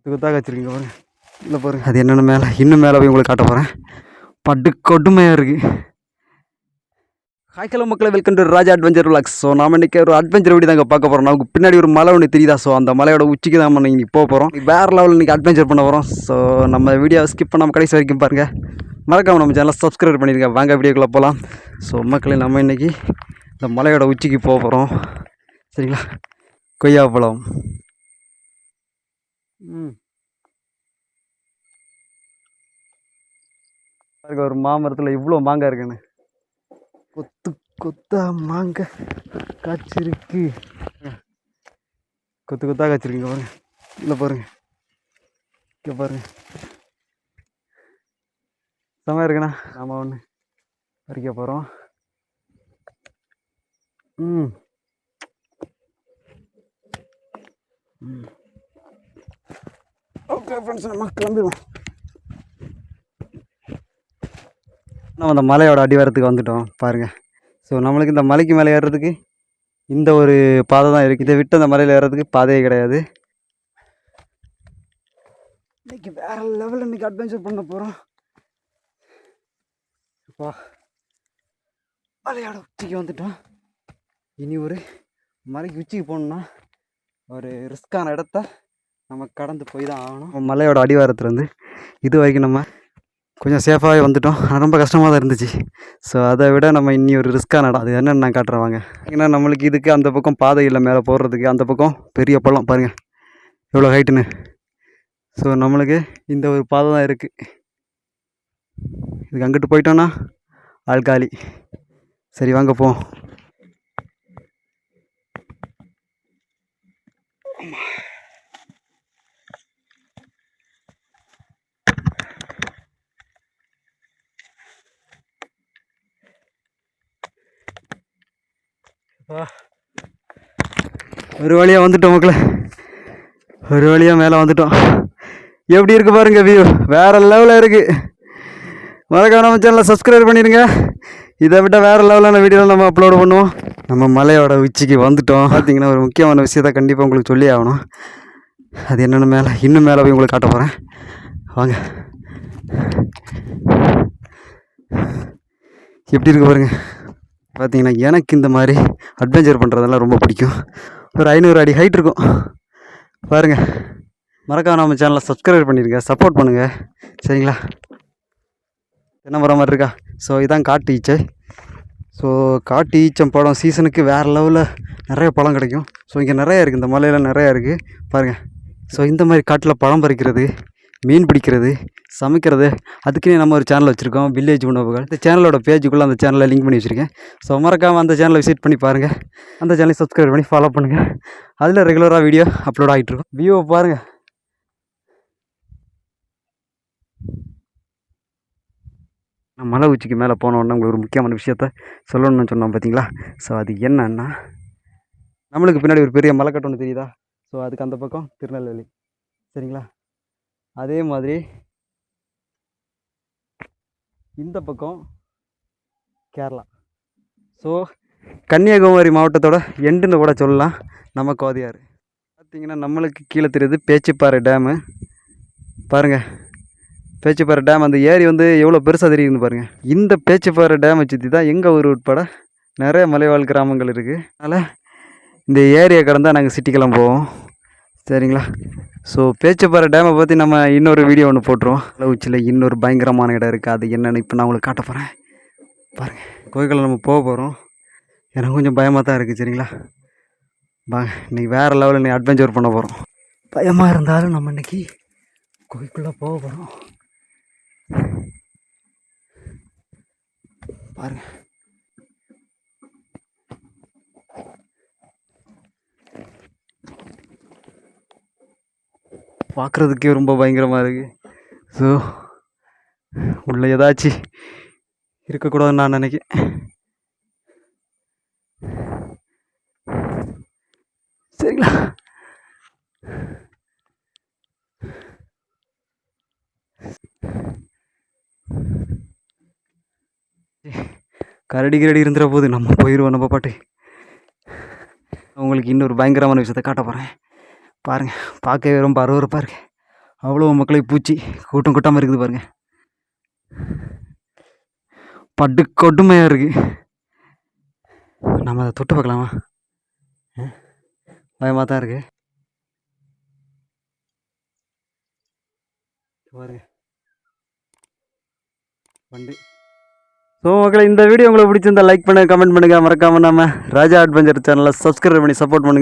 கொத்தாக வச்சுருக்கீங்க பாருங்க. இல்லை பாருங்க, அது என்னென்ன மேலே இன்னும் மேலே போய் உங்களுக்கு காட்ட போகிறேன். பட்டு கொடுமையாக இருக்குது. ஹாய் ஹலோ மக்களை, welcome to Raja adventure vlogs. So நாம் இன்றைக்கி ஒரு அட்வென்ச்சர் வீடியோ தாங்க பார்க்க போகிறோம். நமக்கு பின்னாடி ஒரு மலை ஒன்று தெரியுதா? ஸோ அந்த மலையோட உச்சிக்கு தான் நம்ம இன்றைக்கி போக போகிறோம். வேறு லெவலில் இன்றைக்கி அட்வென்ச்சர் பண்ண போகிறோம். ஸோ நம்ம வீடியோ ஸ்கிப் பண்ணாமல் கடைசி வரைக்கும் பாருங்கள். மறக்காமல் நம்ம சேனலை சப்ஸ்கிரைப் பண்ணிடுங்க. வாங்க வீடியோக்குள்ளே போகலாம். ஸோ மக்களை, நம்ம இன்றைக்கி இந்த மலையோட உச்சிக்கு போக போகிறோம். சரிங்களா? கொய்யாப்பழம். ஒரு மாமரத்தில் இவ்வளோ மாங்காய் இருக்குன்னு, கொத்து கொத்தா மாங்காய் காய்ச்சிருக்கு. கொத்து கொத்தாக காய்ச்சிருக்குங்க பாருங்க. இல்லை பாருங்க, இங்கே பாருங்க, செம்மையாக இருக்குண்ணா. நாம் ஒன்று பறிக்க போகிறோம். ஓகே ஃப்ரெண்ட்ஸ், நம்ம கிளம்பிடுவோம். நம்ம அந்த மலையோட அடிவாரத்துக்கு வந்துட்டோம் பாருங்கள். ஸோ நம்மளுக்கு இந்த மலைக்கு மேலே ஏறுறதுக்கு இந்த ஒரு பாதை தான் இருக்குது. இதை விட்டு அந்த மலையில் ஏறுறதுக்கு பாதையே கிடையாது. இன்றைக்கி வேறு லெவலில் இன்றைக்கி அட்வென்ச்சர் பண்ண போகிறோம். இப்போ மலையோட உச்சிக்கு வந்துட்டோம். இனி ஒரு மலைக்கு உச்சிக்கு போகணுன்னா ஒரு ரிஸ்க்கான இடத்த நம்ம கடந்து போய் தான் ஆகணும். மலையோட அடிவாரத்துலேருந்து இது வரைக்கும் நம்ம கொஞ்சம் சேஃபாகவே வந்துட்டோம். ரொம்ப கஷ்டமாக தான் இருந்துச்சு. ஸோ அதை விட நம்ம இன்னி ஒரு ரிஸ்க்கான இடம், அது என்னென்னு நான் காட்டுறேன் வாங்க. ஏன்னா நம்மளுக்கு இதுக்கு அந்த பக்கம் பாதை இல்லை மேலே போடுறதுக்கு. அந்த பக்கம் பெரிய பள்ளம் பாருங்கள் எவ்வளோ ஹைட்டுன்னு. ஸோ நம்மளுக்கு இந்த ஒரு பாதை தான் இருக்குது. இதுக்கு அங்கிட்டு போயிட்டோன்னா ஆள்காலி. சரி வாங்க போவோம். ஒரு வழியாக வந்துட்டோம் மக்களை, ஒரு வழியாக மேலே வந்துட்டோம். எப்படி இருக்குது பாருங்கள் வியூ, வேறு லெவலில் இருக்குது. மறக்காம நம்ம சேனலை சப்ஸ்கிரைப் பண்ணிடுங்க. இதை விட வேறு லெவலான வீடியோவில் நம்ம அப்லோட் பண்ணுவோம். நம்ம மலையோட உச்சிக்கு வந்துட்டோம். பார்த்தீங்கன்னா ஒரு முக்கியமான விஷயத்தை கண்டிப்பாக உங்களுக்கு சொல்லி ஆகணும். அது என்னென்ன மேலே இன்னும் மேலே போய் உங்களுக்கு காட்ட போகிறேன் வாங்க. எப்படி இருக்கு பாருங்கள். பார்த்தீங்கன்னா எனக்கு இந்த மாதிரி அட்வென்ச்சர் பண்ணுறதெல்லாம் ரொம்ப பிடிக்கும். ஒரு 500 அடி ஹைட் இருக்கும் பாருங்கள். மறக்காம நம்ம சேனலை சப்ஸ்கிரைப் பண்ணிடுங்க, சப்போர்ட் பண்ணுங்கள். சரிங்களா? என்ன மரம் மாதிரி இருக்கா? ஸோ இதான் காட்டு ஈச்சை. ஸோ காட்டு ஈச்சம் பழம் சீசனுக்கு வேறு லெவலில் நிறைய பழம் கிடைக்கும். ஸோ இங்கே நிறையா இருக்குது, இந்த மலையில் நிறையா இருக்குது பாருங்கள். ஸோ இந்த மாதிரி காட்டில் பழம் பறிக்கிறது, மீன் பிடிக்கிறது, சமைக்கிறது, அதுக்குன்னே நம்ம ஒரு சேனல் வச்சுருக்கோம், வில்லேஜ் உணவுகள். இந்த சேனலோட பேஜுக்குள்ளே அந்த சேனலை லிங்க் பண்ணி வச்சுருக்கேன். ஸோ மறக்காமல் அந்த சேனலை விசிட் பண்ணி பாருங்கள். அந்த சேனலை சப்ஸ்கிரைப் பண்ணி ஃபாலோ பண்ணுங்கள். அதில் ரெகுலராக வீடியோ அப்லோட் ஆகிட்டுருக்கும். வியூவை பாருங்கள். நான் மலை உச்சிக்கு மேலே போனோன்னா உங்களுக்கு ஒரு முக்கியமான விஷயத்த சொல்லணும்னு சொன்னோம் பார்த்தீங்களா? ஸோ அது என்னன்னா, நம்மளுக்கு பின்னாடி ஒரு பெரிய மலைக்கட்டு ஒன்று தெரியுதா? ஸோ அதுக்கு அந்த பக்கம் திருநெல்வேலி. சரிங்களா? அதே மாதிரி இந்த பக்கம் கேரளா. ஸோ கன்னியாகுமரி மாவட்டத்தோட எண்டுன்னு கூட சொல்லலாம் நம்ம கோதையாறு. பார்த்திங்கன்னா நம்மளுக்கு கீழே தெரியுது பேச்சிப்பாறை டேமு பாருங்கள். பேச்சிப்பாறை டேம், அந்த ஏரி வந்து எவ்வளோ பெருசாக தெரியுதுன்னு பாருங்கள். இந்த பேச்சிப்பாறை டேமை சுற்றி தான் எங்கள் ஊர் உட்பட நிறைய மலைவாழ் கிராமங்கள் இருக்குது. அதனால் இந்த ஏரியை கடந்தால் நாங்கள் சிட்டிக்கெல்லாம் போவோம். சரிங்களா? ஸோ பேச்சிப்பாறை டேமை பற்றி நம்ம இன்னொரு வீடியோ ஒன்று போட்டுருவோம். உச்சியில் இன்னொரு பயங்கரமான இடம் இருக்குது. அது என்னென்னு இப்போ நான் உங்களுக்கு காட்ட போகிறேன் பாருங்கள். கோயில்களை நம்ம போக போகிறோம். எனக்கு கொஞ்சம் பயமாக தான் இருக்குது. சரிங்களா? வாங்க, இன்றைக்கி வேறு லெவலில் இன்றைக்கி அட்வென்ச்சர் பண்ண போகிறோம். பயமாக இருந்தாலும் நம்ம இன்றைக்கி கோயிலுக்குள்ளே போக போகிறோம் பாருங்கள். பார்க்குறதுக்கே ரொம்ப பயங்கரமாக இருக்குது. ஸோ உள்ள ஏதாச்சும் இருக்கக்கூடாதுன்னு நான் நினைக்கிறேன். சரிங்களா? கரடி கிரடி இருந்துற போது நம்ம போயிடுவோம் நம்ம பாட்டு. உங்களுக்கு இன்னொரு பயங்கரமான விஷயத்தை காட்ட போகிறேன் பாருங்கள். பார்க்கவே ரொம்ப அருவருப்பாக இருக்குது. அவ்வளோ மக்களை பூச்சி கூட்டம் கூட்டமாக இருக்குது பாருங்கள். படு கொடுமையாக இருக்குது. நம்ம அதை தொட்டு பார்க்கலாமா? பயமாக தான் இருக்குது பாருங்க வண்டி. ஸோ மக்களை, இந்த வீடியோ உங்களுக்கு பிடிச்சிருந்தா லைக் பண்ணுங்கள், கமெண்ட் பண்ணுங்கள், மறக்காமல் நம்ம ராஜா அட்வென்ச்சர் சேனலை சப்ஸ்கிரைப் பண்ணி சப்போர்ட் பண்ணுங்கள்.